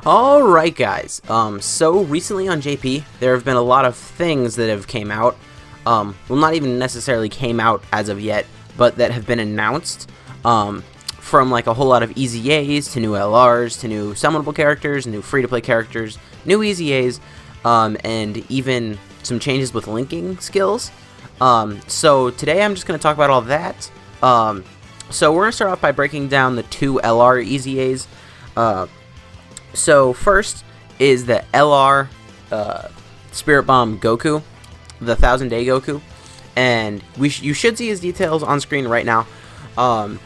Alright guys, so recently on JP, there have been a lot of things that have came out, well not even necessarily came out as of yet, but that have been announced, from like a whole lot of EZAs, to new LRs, to new summonable characters, new free-to-play characters, new EZAs, and even some changes with linking skills. So today I'm just going to talk about all that. So we're going to start off by breaking down the two LR EZAs. So first is the LR Spirit Bomb Goku, the 1000-day Goku, and you should see his details on screen right now. I'm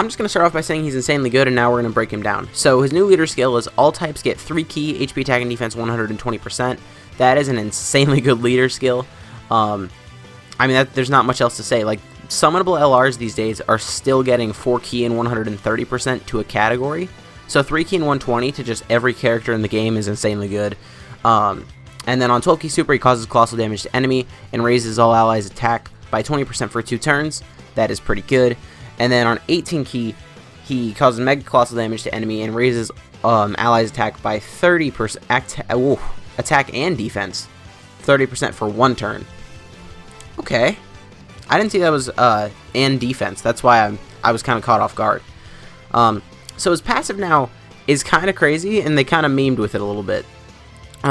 just going to start off by saying he's insanely good, and now we're going to break him down. So his new leader skill is all types get 3 key, HP attack and defense 120%. That is an insanely good leader skill. I mean, there's not much else to say. Like, summonable LRs these days are still getting 4 key and 130% to a category. So 3 key and 120 to just every character in the game is insanely good. And then on 12 key super, he causes colossal damage to enemy and raises all allies attack by 20% for 2 turns. That is pretty good. And then on 18 key, he causes mega colossal damage to enemy and raises allies attack by 30% attack and defense, 30% for 1 turn. Okay, I didn't see that was and defense. That's why I was kind of caught off guard. So his passive now is kind of crazy, and they kind of memed with it a little bit.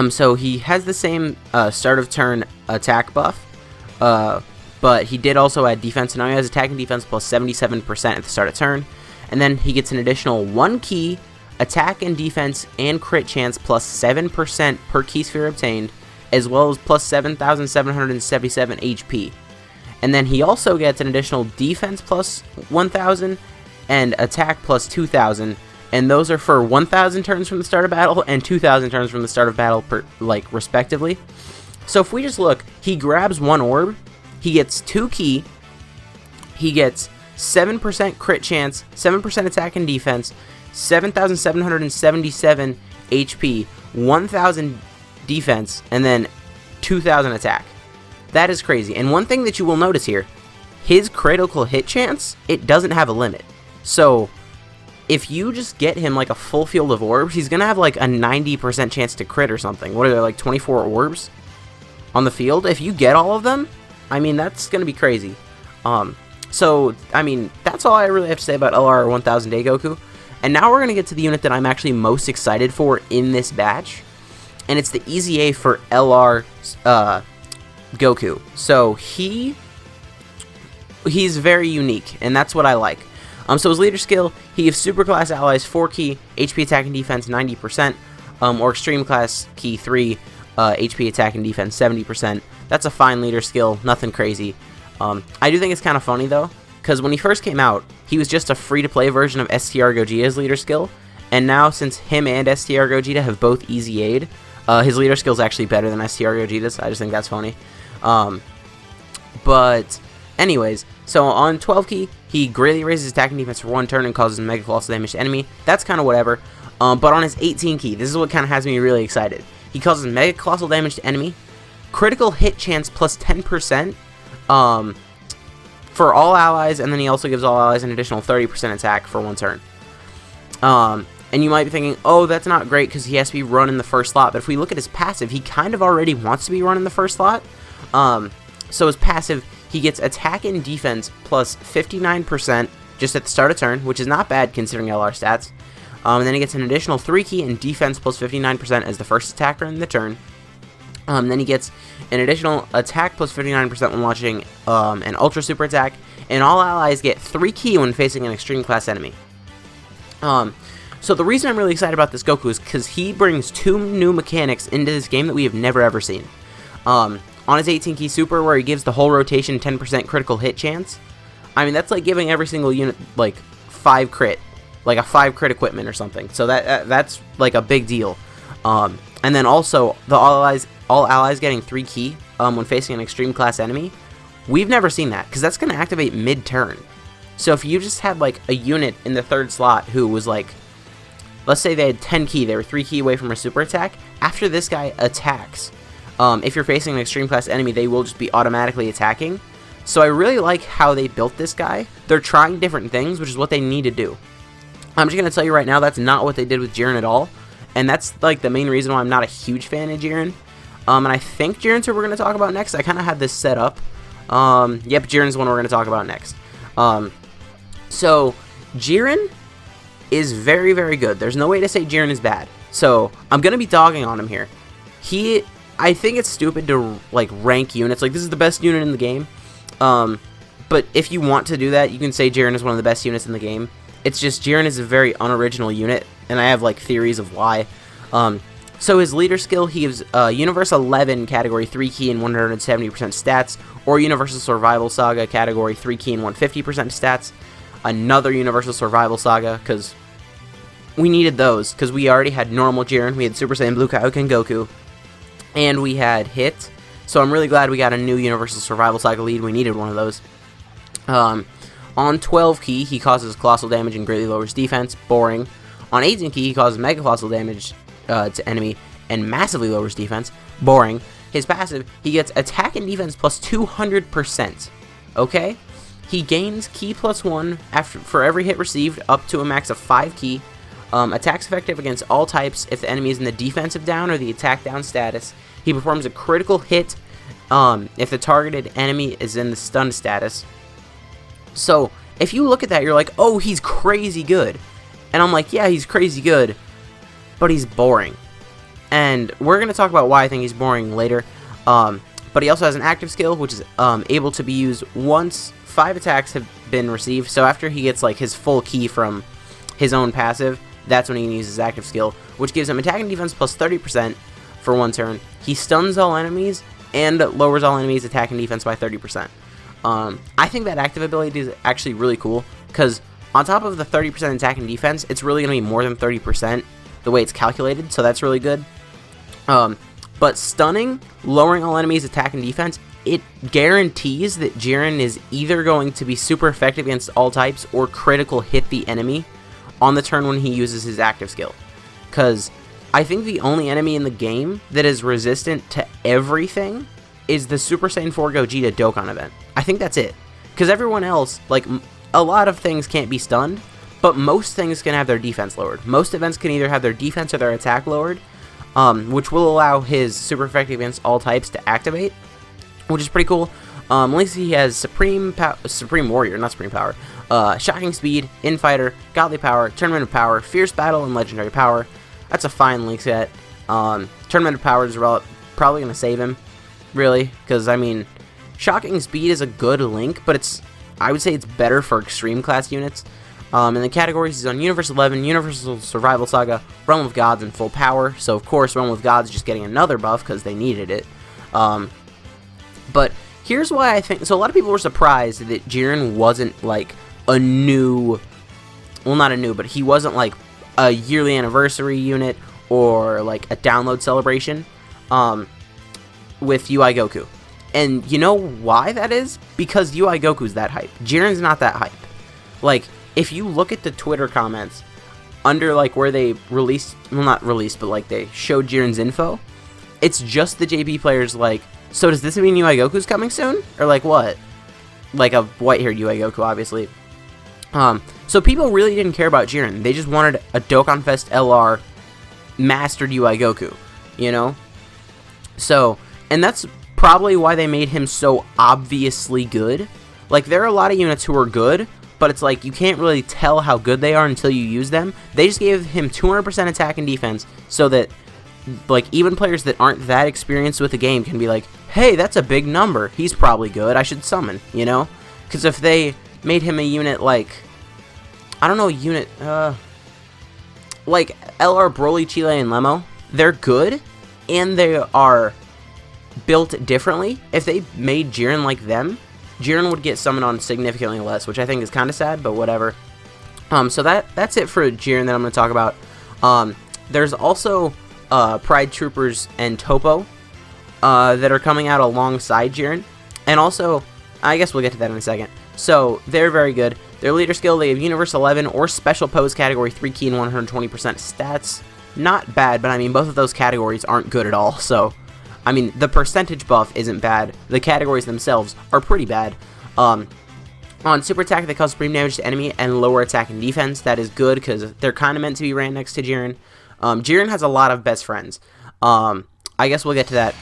So he has the same start of turn attack buff, but he did also add defense, and now he has attack and defense plus 77% at the start of turn. And then he gets an additional 1 key, attack and defense, and crit chance plus 7% per key sphere obtained, as well as plus 7,777 HP. And then he also gets an additional defense plus 1,000 and attack plus 2,000, and those are for 1,000 turns from the start of battle and 2,000 turns from the start of battle, respectively. So if we just look, he grabs 1 orb, he gets 2 key, he gets 7% crit chance, 7% attack and defense, 7,777 HP, 1,000 defense, and then 2,000 attack. That is crazy. And one thing that you will notice here, his critical hit chance, it doesn't have a limit. So if you just get him like a full field of orbs, he's gonna have like a 90% chance to crit or something. What are there, like 24 orbs on the field? If you get all of them, I mean, that's gonna be crazy. So I mean, that's all I really have to say about LR 1000-day Goku. And now we're gonna get to the unit that I'm actually most excited for in this batch, and it's the EZA for LR Goku. So he's very unique, and that's what I like. So his leader skill, he gives super class allies 4 key, HP attack and defense 90%, or extreme class key 3, HP attack and defense 70%. That's a fine leader skill, nothing crazy. I do think it's kind of funny though, because when he first came out, he was just a free-to-play version of STR Gogeta's leader skill, and now since him and STR Gogeta have both EZA'd, his leader skill is actually better than STR Gogeta's. I just think that's funny. But anyways, so on 12 key, he greatly raises attack and defense for 1 turn and causes mega colossal damage to enemy. That's kind of whatever. But on his 18 key, this is what kind of has me really excited. He causes mega colossal damage to enemy, critical hit chance plus 10% for all allies, and then he also gives all allies an additional 30% attack for 1 turn. And you might be thinking, oh, that's not great because he has to be run in the first slot. But if we look at his passive, he kind of already wants to be run in the first slot. So his passive, he gets attack and defense plus 59% just at the start of turn, which is not bad considering LR stats. And then he gets an additional 3 key and defense plus 59% as the first attacker in the turn. Then he gets an additional attack plus 59% when launching an ultra super attack. And all allies get 3 key when facing an extreme class enemy. So the reason I'm really excited about this Goku is because he brings 2 new mechanics into this game that we have never ever seen. On his 18 key super, where he gives the whole rotation 10% critical hit chance, I mean, that's like giving every single unit like 5 crit, like a 5 crit equipment or something. So that's like a big deal. And then also the all allies getting 3 key when facing an extreme class enemy. We've never seen that because that's going to activate mid-turn. So if you just had like a unit in the 3rd slot who was like, let's say they had 10 key, they were 3 key away from a super attack, after this guy attacks, if you're facing an extreme class enemy, they will just be automatically attacking. So I really like how they built this guy. They're trying different things, which is what they need to do. I'm just going to tell you right now, that's not what they did with Jiren at all. And that's like the main reason why I'm not a huge fan of Jiren. And I think Jiren's who we're going to talk about next. I kind of had this set up. Yep, Jiren's the one we're going to talk about next. So, Jiren is very, very good. There's no way to say Jiren is bad. So, I'm going to be dogging on him here. I think it's stupid to, like, rank units. Like, this is the best unit in the game. But if you want to do that, you can say Jiren is one of the best units in the game. It's just Jiren is a very unoriginal unit, and I have, like, theories of why. So his leader skill, he gives Universe 11 category 3 key and 170% stats, or Universal Survival Saga category 3 key and 150% stats. Another Universal Survival Saga, because we needed those, because we already had normal Jiren, we had Super Saiyan Blue Kaioken Goku, and we had Hit. So I'm really glad we got a new Universal Survival Saga lead. We needed one of those. On 12 key, he causes colossal damage and greatly lowers defense. Boring. On 18 key, he causes mega colossal damage to enemy and massively lowers defense. Boring. His passive, he gets attack and defense plus 200%. Okay? He gains key plus 1 for every hit received up to a max of 5 key. Attacks effective against all types if the enemy is in the defensive down or the attack down status. He performs a critical hit if the targeted enemy is in the stun status. So, if you look at that, you're like, oh, he's crazy good. And I'm like, yeah, he's crazy good, but he's boring. And we're going to talk about why I think he's boring later. But he also has an active skill, which is able to be used once 5 attacks have been received. So after he gets like his full key from his own passive, that's when he can use his active skill, which gives him attack and defense plus 30% for 1 turn. He stuns all enemies and lowers all enemies' attack and defense by 30%. I think that active ability is actually really cool, because on top of the 30% attack and defense, it's really going to be more than 30% the way it's calculated, so that's really good. But stunning, lowering all enemies' attack and defense, it guarantees that Jiren is either going to be super effective against all types or critical hit the enemy on the turn when he uses his active skill. Because I think the only enemy in the game that is resistant to everything is the Super Saiyan 4 Gogeta Dokkan event. I think that's it. Because everyone else, like, a lot of things can't be stunned, but most things can have their defense lowered. Most events can either have their defense or their attack lowered, which will allow his super effective against all types to activate, which is pretty cool. At least he has Supreme Warrior, not Supreme Power, Shocking Speed, Infighter, Godly Power, Tournament of Power, Fierce Battle, and Legendary Power. That's a fine link set. Tournament of Power is probably going to save him, really, because, I mean, Shocking Speed is a good link, but I would say it's better for extreme class units. In the categories, he's on Universe 11, Universal Survival Saga, Realm of Gods, and Full Power. So, of course, Realm of Gods is just getting another buff because they needed it. But here's why I think... So, a lot of people were surprised that Jiren wasn't, like, a new... Well, not a new, but he wasn't, like, a yearly anniversary unit or, like, a download celebration with UI Goku. And you know why that is? Because UI Goku's that hype. Jiren's not that hype. Like, if you look at the Twitter comments under, like, where they released, well, not released, but, like, they showed Jiren's info, it's just the JP players, like, so does this mean UI Goku's coming soon? Or, like, what? Like, a white-haired UI Goku, obviously. So people really didn't care about Jiren. They just wanted a Dokkan Fest LR mastered UI Goku, you know? So, and that's probably why they made him so obviously good. Like, there are a lot of units who are good, but it's like you can't really tell how good they are until you use them. They just gave him 200% attack and defense so that, like, even players that aren't that experienced with the game can be like, hey, that's a big number. He's probably good. I should summon, you know? Because if they made him a unit like, I don't know, a unit, like LR Broly, Chile, and Lemo, they're good, and they are built differently. If they made Jiren like them, Jiren would get summoned on significantly less, which I think is kind of sad, but whatever. So that's it for Jiren that I'm going to talk about. There's also Pride Troopers and Topo that are coming out alongside Jiren. And also, I guess we'll get to that in a second. So, they're very good. Their leader skill, they have Universe 11 or Special Pose category 3 key and 120% stats. Not bad, but I mean, both of those categories aren't good at all, so... I mean, the percentage buff isn't bad. The categories themselves are pretty bad. On super attack, they cause supreme damage to enemy and lower attack and defense. That is good because they're kind of meant to be ran next to Jiren. Jiren has a lot of best friends. I guess we'll get to that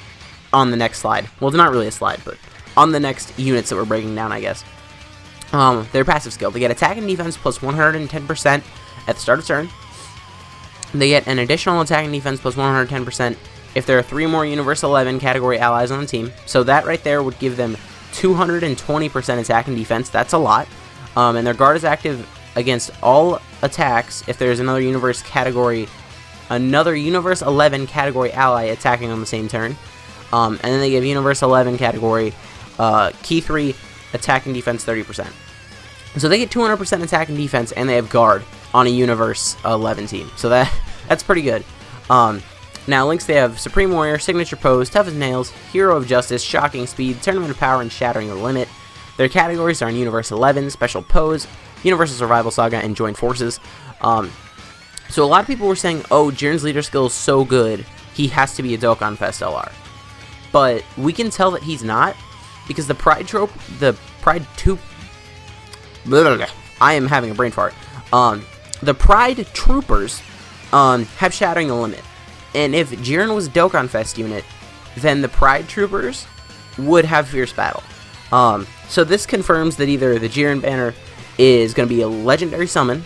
on the next slide. Well, it's not really a slide, but on the next units that we're breaking down, I guess. Their passive skill. They get attack and defense plus 110% at the start of turn. They get an additional attack and defense plus 110% if there are 3 more Universe 11 category allies on the team. So that right there would give them 220% attack and defense. That's a lot. And their guard is active against all attacks if there's another Universe 11 category ally attacking on the same turn. And then they give Universe 11 category key 3 attack and defense 30%. So they get 200% attack and defense, and they have guard on a Universe 11 team. So that's pretty good. Now, links, they have Supreme Warrior, Signature Pose, Tough as Nails, Hero of Justice, Shocking Speed, Tournament of Power, and Shattering the Limit. Their categories are in Universe 11, Special Pose, Universal Survival Saga, and Joint Forces. So a lot of people were saying, oh, Jiren's leader skill is so good, he has to be a Dokkan Fest LR. But we can tell that he's not, because the Pride trope, the Pride 2... I am having a brain fart. The Pride Troopers have Shattering the Limit. And if Jiren was a Dokkan Fest unit, then the Pride Troopers would have Fierce Battle. So this confirms that either the Jiren banner is going to be a legendary summon,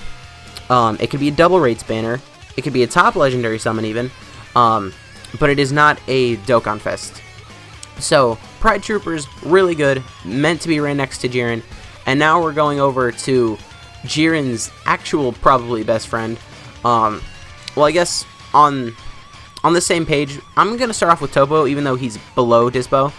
it could be a double rates banner, it could be a top legendary summon even, but it is not a Dokkan Fest. So, Pride Troopers, really good, meant to be ran next to Jiren, and now we're going over to Jiren's actual probably best friend. Well, I guess on the same page, I'm going to start off with Topo, even though he's below Dispo.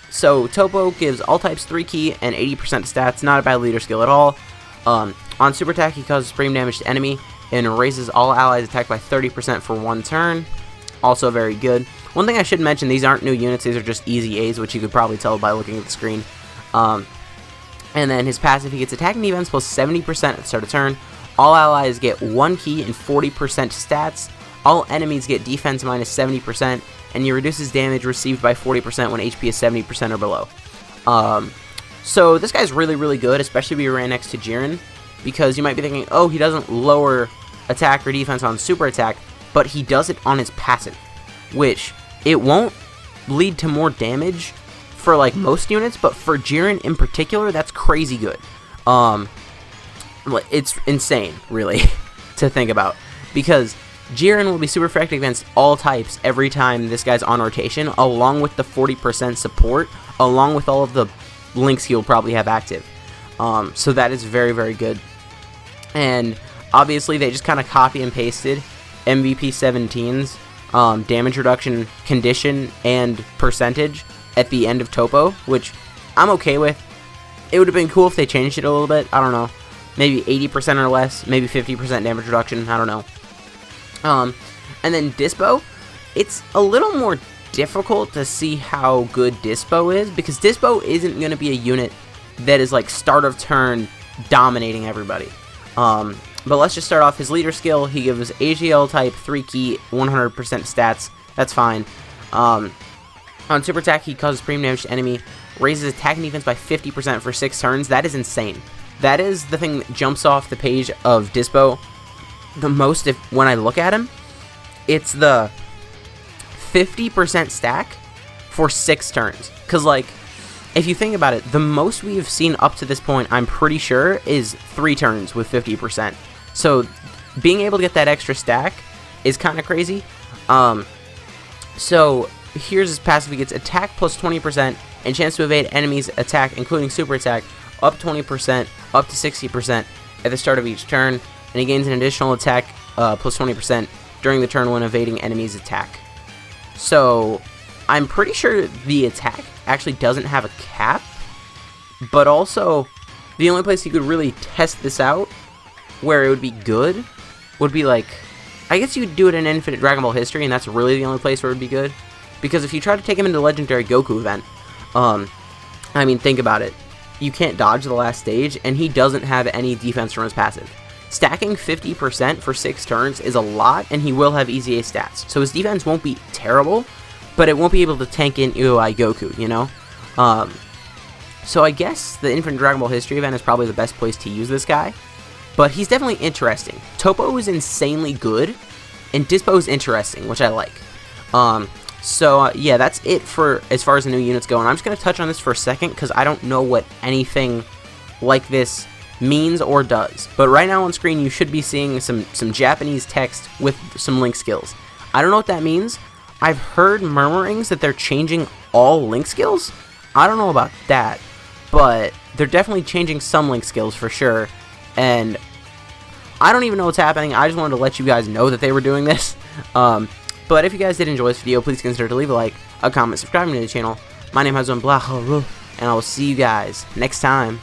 So, Topo gives all types 3 key and 80% stats, not a bad leader skill at all. On super attack, he causes supreme damage to enemy and raises all allies attacked by 30% for 1 turn. Also very good. One thing I should mention, these aren't new units, these are just easy A's, which you could probably tell by looking at the screen. And then his passive, he gets attack and defense plus 70% at the start of turn. All allies get 1 key and 40% stats. All enemies get defense minus 70%, and he reduces damage received by 40% when HP is 70% or below. So this guy's really, really good, especially if you ran next to Jiren, because you might be thinking, oh, he doesn't lower attack or defense on super attack, but he does it on his passive, which it won't lead to more damage for like most units, but for Jiren in particular, that's crazy good. It's insane, really, to think about, because Jiren will be super effective against all types every time this guy's on rotation, along with the 40% support, along with all of the links he'll probably have active. So that is very, very good. And obviously they just kind of copy and pasted MVP 17's damage reduction condition and percentage at the end of Topo, which I'm okay with. It would have been cool if they changed it a little bit. I don't know. Maybe 80% or less, maybe 50% damage reduction, I don't know. And then Dispo, it's a little more difficult to see how good Dispo is, because Dispo isn't going to be a unit that is like start of turn dominating everybody. But let's just start off his leader skill. He gives AGL type 3 key 100% stats. That's fine. On super attack, he causes supreme damage to enemy, raises attack and defense by 50% for 6 turns. That is insane. That is the thing that jumps off the page of Dispo the most when I look at him. It's the 50% stack for 6 turns. Because, like, if you think about it, the most we've seen up to this point, I'm pretty sure, is 3 turns with 50%. So, being able to get that extra stack is kind of crazy. So, here's his passive. He gets attack plus 20% and chance to evade enemies' attack, including super attack, up 20%, up to 60% at the start of each turn. And he gains an additional attack plus 20% during the turn when evading enemies' attack. So, I'm pretty sure the attack actually doesn't have a cap, but also the only place you could really test this out where it would be good would be like, I guess you could do it in Infinite Dragon Ball History, and that's really the only place where it would be good. Because if you try to take him into Legendary Goku event, I mean, think about it. You can't dodge the last stage, and he doesn't have any defense from his passive. Stacking 50% for 6 turns is a lot, and he will have easy A stats. So his defense won't be terrible, but it won't be able to tank in UI Goku, you know? So I guess the Infinite Dragon Ball History event is probably the best place to use this guy. But he's definitely interesting. Topo is insanely good, and Dispo is interesting, which I like. Yeah, that's it for as far as the new units go. And I'm just going to touch on this for a second because I don't know what anything like this means or does. But right now on screen, you should be seeing some Japanese text with some Link skills. I don't know what that means. I've heard murmurings that they're changing all Link skills. I don't know about that, but they're definitely changing some Link skills for sure. And I don't even know what's happening. I just wanted to let you guys know that they were doing this. But if you guys did enjoy this video, please consider to leave a like, a comment, subscribing to the channel. My name has been Blah, and I will see you guys next time.